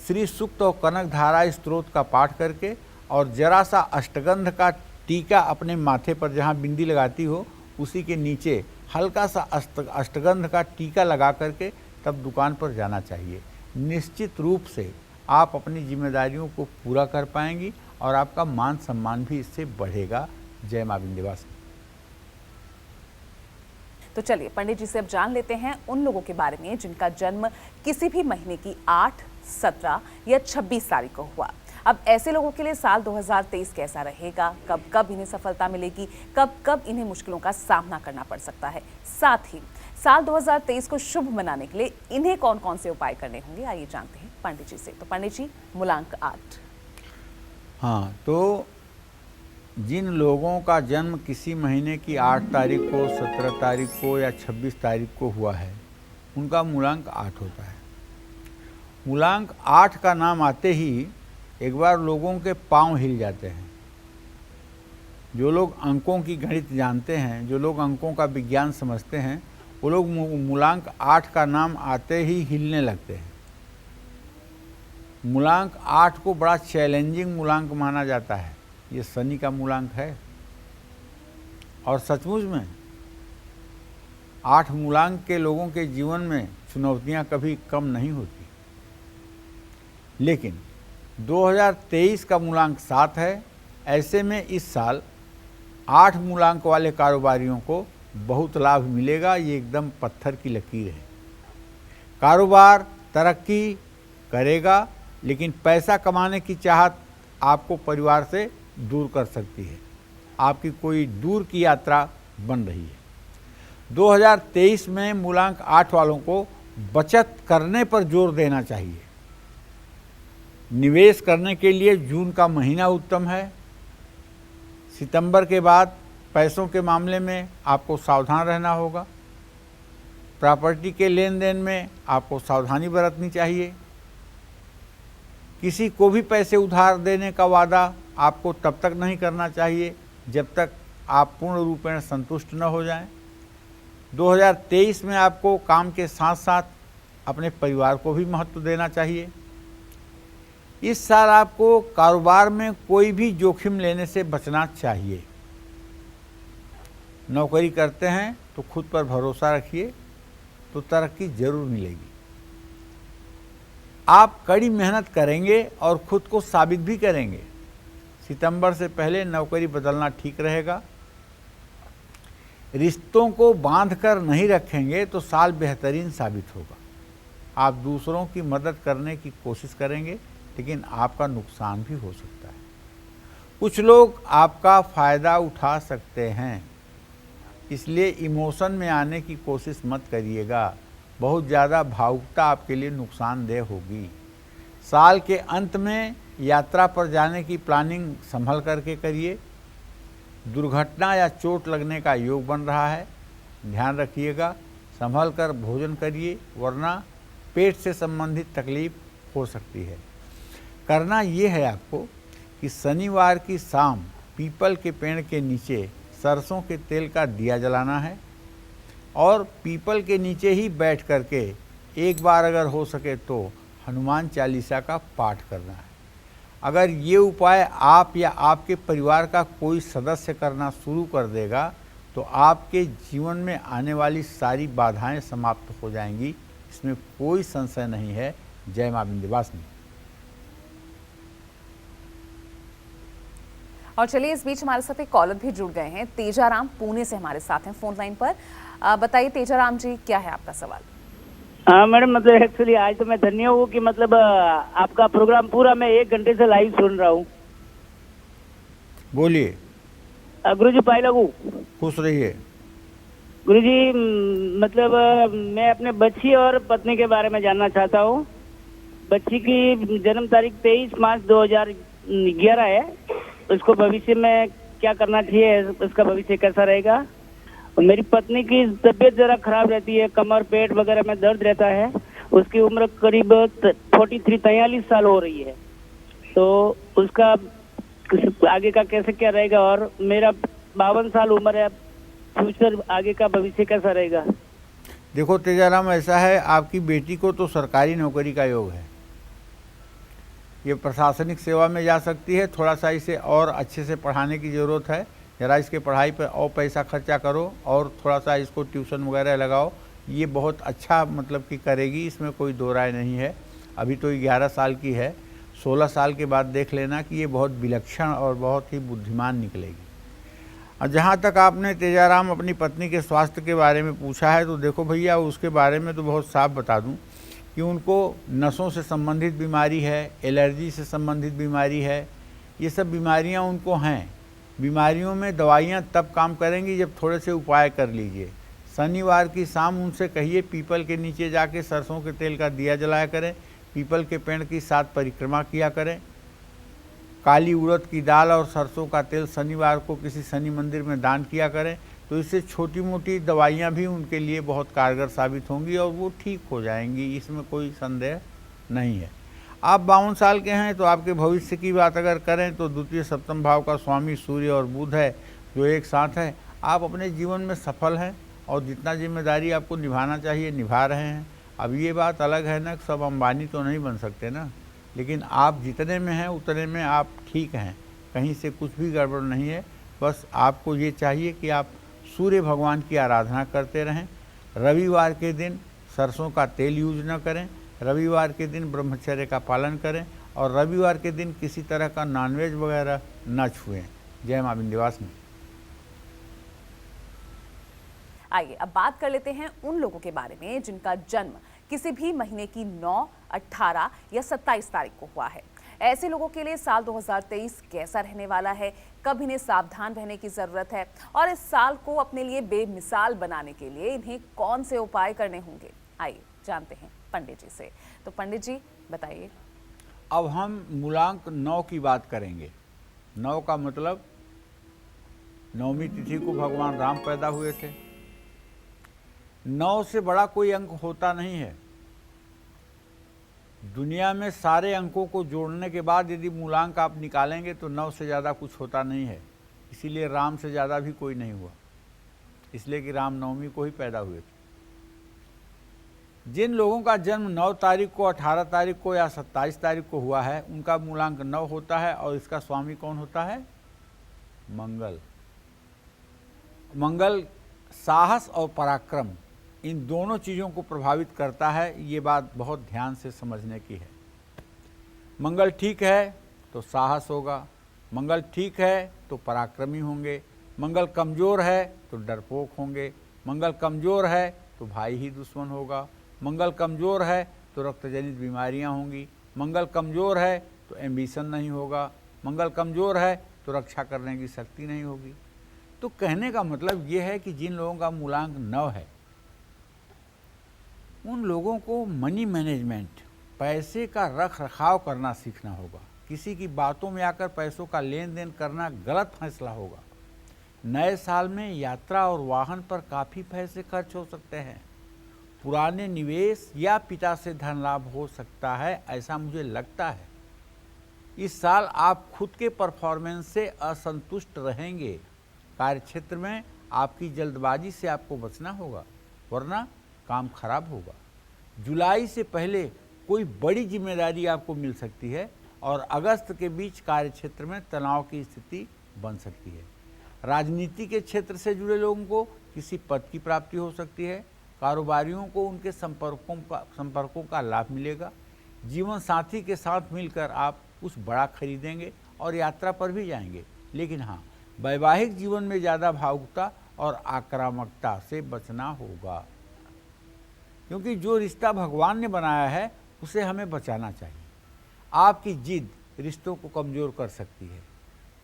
श्री सूक्त और कनक धारा स्तोत्र का पाठ करके और जरा सा अष्टगंध का टीका अपने माथे पर जहाँ बिंदी लगाती हो उसी के नीचे हल्का सा अष्टगंध का टीका लगा करके तब दुकान पर जाना चाहिए। निश्चित रूप से आप अपनी जिम्मेदारियों को पूरा कर पाएंगी और आपका मान सम्मान भी इससे बढ़ेगा। जय मां विंध्यवासिनी। तो चलिए पंडित जी से अब जान लेते हैं उन लोगों के बारे में जिनका जन्म किसी भी महीने की 8, 17 या 26 तारीख को हुआ। अब ऐसे लोगों के लिए साल 2023 कैसा रहेगा, कब कब इन्हें सफलता मिलेगी, कब कब इन्हें मुश्किलों का सामना करना पड़ सकता है, साथ ही साल 2023 को शुभ मनाने के लिए इन्हें कौन कौन से उपाय करने होंगे, आइए जानते हैं पंडित जी से। तो पंडित जी, मूलांक 8। हाँ, तो जिन लोगों का जन्म किसी महीने की 8 तारीख को, 17 तारीख को या 26 तारीख को हुआ है, उनका मूलांक 8 होता है। मूलांक 8 का नाम आते ही एक बार लोगों के पांव हिल जाते हैं। जो लोग अंकों की गणित जानते हैं, जो लोग अंकों का विज्ञान समझते हैं, वो लोग मूलांक 8 का नाम आते ही हिलने लगते हैं। मूलांक 8 को बड़ा चैलेंजिंग मूलांक माना जाता है। ये शनि का मूलांक है और सचमुच में 8 मूलांक के लोगों के जीवन में चुनौतियां कभी कम नहीं होती। लेकिन 2023 का मूलांक 7 है। ऐसे में इस साल 8 मूलांक वाले कारोबारियों को बहुत लाभ मिलेगा। ये एकदम पत्थर की लकीर है। कारोबार तरक्की करेगा, लेकिन पैसा कमाने की चाहत आपको परिवार से दूर कर सकती है। आपकी कोई दूर की यात्रा बन रही है। 2023 में मूलांक 8 वालों को बचत करने पर जोर देना चाहिए। निवेश करने के लिए जून का महीना उत्तम है। सितंबर के बाद पैसों के मामले में आपको सावधान रहना होगा। प्रॉपर्टी के लेन देन में आपको सावधानी बरतनी चाहिए। किसी को भी पैसे उधार देने का वादा आपको तब तक नहीं करना चाहिए जब तक आप पूर्ण रूपेण संतुष्ट न हो जाएं। 2023 में आपको काम के साथ साथ अपने परिवार को भी महत्व देना चाहिए। इस साल आपको कारोबार में कोई भी जोखिम लेने से बचना चाहिए। नौकरी करते हैं तो खुद पर भरोसा रखिए, तो तरक्की जरूर मिलेगी। आप कड़ी मेहनत करेंगे और खुद को साबित भी करेंगे। सितंबर से पहले नौकरी बदलना ठीक रहेगा। रिश्तों को बांध कर नहीं रखेंगे तो साल बेहतरीन साबित होगा। आप दूसरों की मदद करने की कोशिश करेंगे, लेकिन आपका नुकसान भी हो सकता है। कुछ लोग आपका फ़ायदा उठा सकते हैं, इसलिए इमोशन में आने की कोशिश मत करिएगा। बहुत ज़्यादा भावुकता आपके लिए नुकसानदेह होगी। साल के अंत में यात्रा पर जाने की प्लानिंग संभल करके करिए। दुर्घटना या चोट लगने का योग बन रहा है, ध्यान रखिएगा। संभल कर भोजन करिए, वरना पेट से संबंधित तकलीफ हो सकती है। करना ये है आपको कि शनिवार की शाम पीपल के पेड़ के नीचे सरसों के तेल का दिया जलाना है और पीपल के नीचे ही बैठ करके एक बार अगर हो सके तो हनुमान चालीसा का पाठ करना है। अगर ये उपाय आप या आपके परिवार का कोई सदस्य करना शुरू कर देगा तो आपके जीवन में आने वाली सारी बाधाएं समाप्त हो जाएंगी। इसमें कोई संशय नहीं है। जय मां विंध्यवासिनी। और चलिए, इस बीच हमारे साथ एक कॉलर भी जुड़ गए हैं। तेजाराम पुणे से हमारे साथ हैं फोन लाइन पर। बताइए तेजाराम जी, क्या है आपका सवाल? हाँ मैडम, मतलब एक्चुअली आज तो मैं धन्य हूँ कि मतलब आपका प्रोग्राम पूरा मैं 1 घंटे से लाइव सुन रहा हूँ। बोलिए। गुरु जी पाई लगू। खुश रहिए। गुरु जी, मतलब मैं अपने बच्ची और पत्नी के बारे में जानना चाहता हूँ। बच्ची की जन्म तारीख 23 मार्च 2011 है। उसको भविष्य में क्या करना चाहिए, उसका भविष्य कैसा रहेगा? और मेरी पत्नी की तबीयत जरा खराब रहती है, कमर पेट वगैरह में दर्द रहता है। उसकी उम्र करीब 43 साल हो रही है, तो उसका आगे का कैसे क्या रहेगा? और मेरा 52 साल उम्र है, फ्यूचर आगे का भविष्य कैसा रहेगा? देखो तेजाराम, ऐसा है, आपकी बेटी को तो सरकारी नौकरी का योग है। ये प्रशासनिक सेवा में जा सकती है। थोड़ा सा इसे और अच्छे से पढ़ाने की ज़रूरत है। ज़रा इसके पढ़ाई पर और पैसा खर्चा करो और थोड़ा सा इसको ट्यूशन वगैरह लगाओ। ये बहुत अच्छा मतलब कि करेगी, इसमें कोई दो राय नहीं है। अभी तो 11 साल की है। 16 साल के बाद देख लेना कि ये बहुत विलक्षण और बहुत ही बुद्धिमान निकलेगी। और जहाँ तक आपने तेजाराम अपनी पत्नी के स्वास्थ्य के बारे में पूछा है, तो देखो भैया, उसके बारे में तो बहुत साफ बता दूँ कि उनको नसों से संबंधित बीमारी है, एलर्जी से संबंधित बीमारी है। ये सब बीमारियां उनको हैं। बीमारियों में दवाइयां तब काम करेंगी जब थोड़े से उपाय कर लीजिए। शनिवार की शाम उनसे कहिए पीपल के नीचे जाके सरसों के तेल का दिया जलाया करें, पीपल के पेड़ की 7 परिक्रमा किया करें। काली उड़द की दाल और सरसों का तेल शनिवार को किसी शनि मंदिर में दान किया करें, तो इससे छोटी मोटी दवाइयाँ भी उनके लिए बहुत कारगर साबित होंगी और वो ठीक हो जाएंगी, इसमें कोई संदेह नहीं है। आप 52 साल के हैं तो आपके भविष्य की बात अगर करें तो द्वितीय सप्तम भाव का स्वामी सूर्य और बुध है जो एक साथ है। आप अपने जीवन में सफल हैं और जितना जिम्मेदारी आपको निभाना चाहिए निभा रहे हैं। अब ये बात अलग है ना, सब अंबानी तो नहीं बन सकते ना, लेकिन आप जितने में हैं उतने में आप ठीक हैं, कहीं से कुछ भी गड़बड़ नहीं है। बस आपको ये चाहिए कि आप सूर्य भगवान की आराधना करते रहें। रविवार के दिन सरसों का तेल यूज न करें, रविवार के दिन ब्रह्मचर्य का पालन करें और रविवार के दिन किसी तरह का नॉनवेज वगैरह न छुएं। जय मां विंध्यवासिनी। आइए अब बात कर लेते हैं उन लोगों के बारे में जिनका जन्म किसी भी महीने की 9, 18 या 27 तारीख को हुआ है। ऐसे लोगों के लिए साल 2023 कैसा रहने वाला है, कब इन्हें सावधान रहने की जरूरत है और इस साल को अपने लिए बेमिसाल बनाने के लिए इन्हें कौन से उपाय करने होंगे, आइए जानते हैं पंडित जी से। तो पंडित जी बताइए। अब हम मूलांक 9 की बात करेंगे। 9 का मतलब नवमी तिथि को भगवान राम पैदा हुए थे। 9 से बड़ा कोई अंक होता नहीं है। दुनिया में सारे अंकों को जोड़ने के बाद यदि मूलांक आप निकालेंगे तो 9 से ज़्यादा कुछ होता नहीं है। इसीलिए राम से ज़्यादा भी कोई नहीं हुआ, इसलिए कि राम नवमी को ही पैदा हुए थे। जिन लोगों का जन्म 9 तारीख को, 18 तारीख को या 27 तारीख को हुआ है उनका मूलांक 9 होता है और इसका स्वामी कौन होता है? मंगल। मंगल साहस और पराक्रम इन दोनों चीज़ों को प्रभावित करता है। ये बात बहुत ध्यान से समझने की है। मंगल ठीक है तो साहस होगा, मंगल ठीक है तो पराक्रमी होंगे, मंगल कमज़ोर है तो डरपोक होंगे, मंगल कमज़ोर है तो भाई ही दुश्मन होगा, मंगल कमज़ोर है तो रक्तजनित बीमारियां होंगी, मंगल कमज़ोर है तो एम्बिशन नहीं होगा, मंगल कमज़ोर है तो रक्षा करने की शक्ति नहीं होगी। तो कहने का मतलब ये है कि जिन लोगों का मूलांक 9 है उन लोगों को मनी मैनेजमेंट, पैसे का रख रखाव करना सीखना होगा। किसी की बातों में आकर पैसों का लेन देन करना गलत फैसला होगा। नए साल में यात्रा और वाहन पर काफ़ी पैसे खर्च हो सकते हैं। पुराने निवेश या पिता से धन लाभ हो सकता है, ऐसा मुझे लगता है। इस साल आप खुद के परफॉर्मेंस से असंतुष्ट रहेंगे। कार्यक्षेत्र में आपकी जल्दबाजी से आपको बचना होगा, वरना काम खराब होगा। जुलाई से पहले कोई बड़ी जिम्मेदारी आपको मिल सकती है और अगस्त के बीच कार्यक्षेत्र में तनाव की स्थिति बन सकती है। राजनीति के क्षेत्र से जुड़े लोगों को किसी पद की प्राप्ति हो सकती है। कारोबारियों को उनके संपर्कों का लाभ मिलेगा। जीवन साथी के साथ मिलकर आप कुछ बड़ा खरीदेंगे और यात्रा पर भी जाएंगे। लेकिन हाँ, वैवाहिक जीवन में ज़्यादा भावुकता और आक्रामकता से बचना होगा, क्योंकि जो रिश्ता भगवान ने बनाया है उसे हमें बचाना चाहिए। आपकी जिद रिश्तों को कमज़ोर कर सकती है।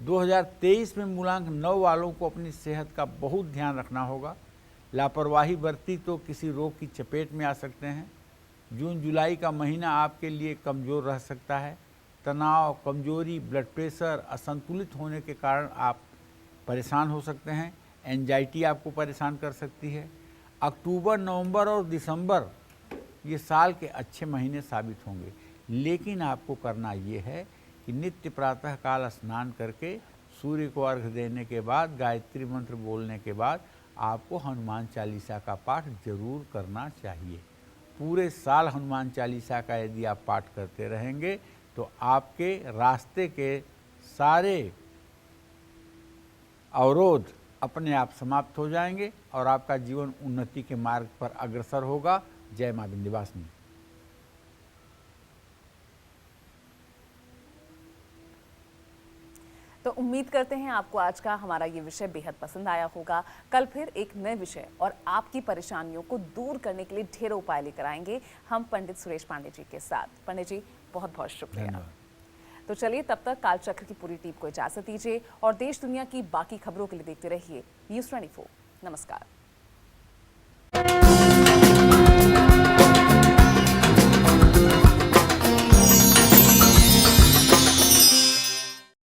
2023 में मूलांक 9 वालों को अपनी सेहत का बहुत ध्यान रखना होगा। लापरवाही बरती तो किसी रोग की चपेट में आ सकते हैं। जून जुलाई का महीना आपके लिए कमज़ोर रह सकता है। तनाव, कमजोरी, ब्लड प्रेशर असंतुलित होने के कारण आप परेशान हो सकते हैं। एंजाइटी आपको परेशान कर सकती है। अक्टूबर, नवंबर और दिसंबर ये साल के अच्छे महीने साबित होंगे, लेकिन आपको करना ये है कि नित्य प्रातःकाल स्नान करके सूर्य को अर्घ्य देने के बाद, गायत्री मंत्र बोलने के बाद आपको हनुमान चालीसा का पाठ जरूर करना चाहिए। पूरे साल हनुमान चालीसा का यदि आप पाठ करते रहेंगे तो आपके रास्ते के सारे अवरोध अपने आप समाप्त हो जाएंगे और आपका जीवन उन्नति के मार्ग पर अग्रसर होगा। जय मां विंध्यवासिनी। तो उम्मीद करते हैं आपको आज का हमारा ये विषय बेहद पसंद आया होगा। कल फिर एक नए विषय और आपकी परेशानियों को दूर करने के लिए ढेरों उपाय लेकर आएंगे हम पंडित सुरेश पांडे जी के साथ। पंडित जी बहुत बहुत शुक्रिया। तो चलिए तब तक कालचक्र की पूरी टीम को इजाजत दीजिए और देश दुनिया की बाकी खबरों के लिए देखते रहिए News 24। नमस्कार।